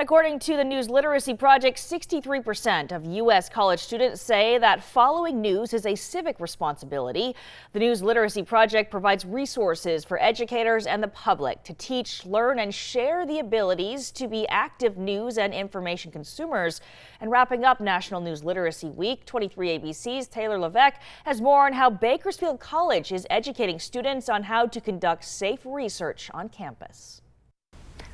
according to the News Literacy Project, 63% of U.S. college students say that following news is a civic responsibility. The News Literacy Project provides resources for educators and the public to teach, learn, and share the abilities to be active news and information consumers. And wrapping up National News Literacy Week, 23 ABC's Taylor Levesque has more on how Bakersfield College is educating students on how to conduct safe research on campus.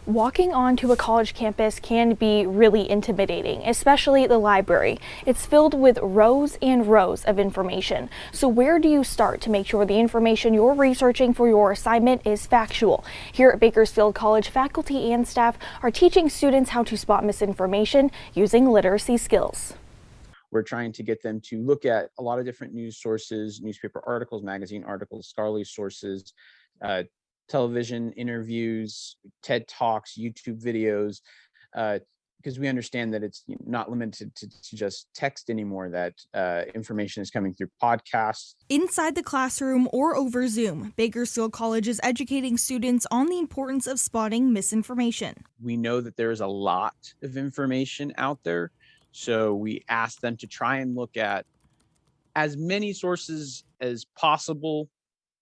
Walking onto a college campus can be really intimidating, especially the library. It's filled with rows and rows of information. So where do you start to make sure the information you're researching for your assignment is factual? Here at Bakersfield College, faculty and staff are teaching students how to spot misinformation using literacy skills. We're trying to get them to look at a lot of different news sources, newspaper articles, magazine articles, scholarly sources, television interviews, TED Talks, YouTube videos, because we understand that it's not limited to just text anymore, that information is coming through podcasts. Inside the classroom or over Zoom, Bakersfield College is educating students on the importance of spotting misinformation. We know that there's a lot of information out there, so we ask them to try and look at as many sources as possible,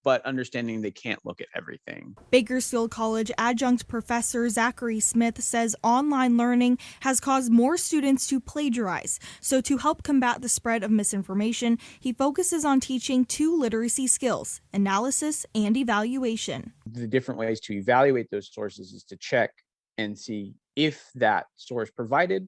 but understanding they can't look at everything. Bakersfield College adjunct professor Zachary Smith says online learning has caused more students to plagiarize. So to help combat the spread of misinformation, he focuses on teaching two literacy skills: analysis and evaluation. The different ways to evaluate those sources is to check and see if that source provided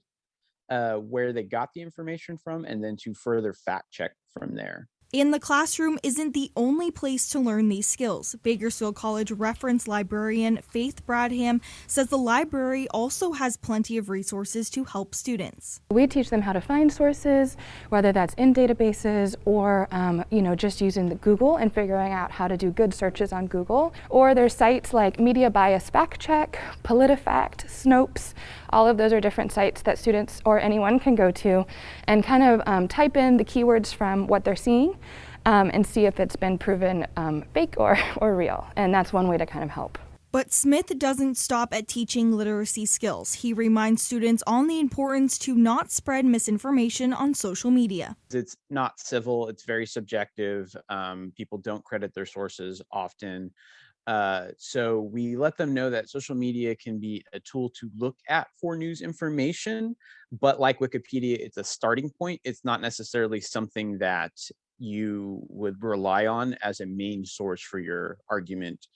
where they got the information from, and then to further fact check from there. And the classroom isn't the only place to learn these skills. Bakersfield College reference librarian Faith Bradham says the library also has plenty of resources to help students. We teach them how to find sources, whether that's in databases or just using the Google and figuring out how to do good searches on Google. Or there's sites like Media Bias Fact Check, PolitiFact, Snopes. All of those are different sites that students or anyone can go to and kind of type in the keywords from what they're seeing and see if it's been proven fake or real. And that's one way to kind of help. But Smith doesn't stop at teaching literacy skills. He reminds students on the importance to not spread misinformation on social media. It's not civil, it's very subjective. People don't credit their sources often. So we let them know that social media can be a tool to look at for news information, but like Wikipedia, it's a starting point. It's not necessarily something that you would rely on as a main source for your argument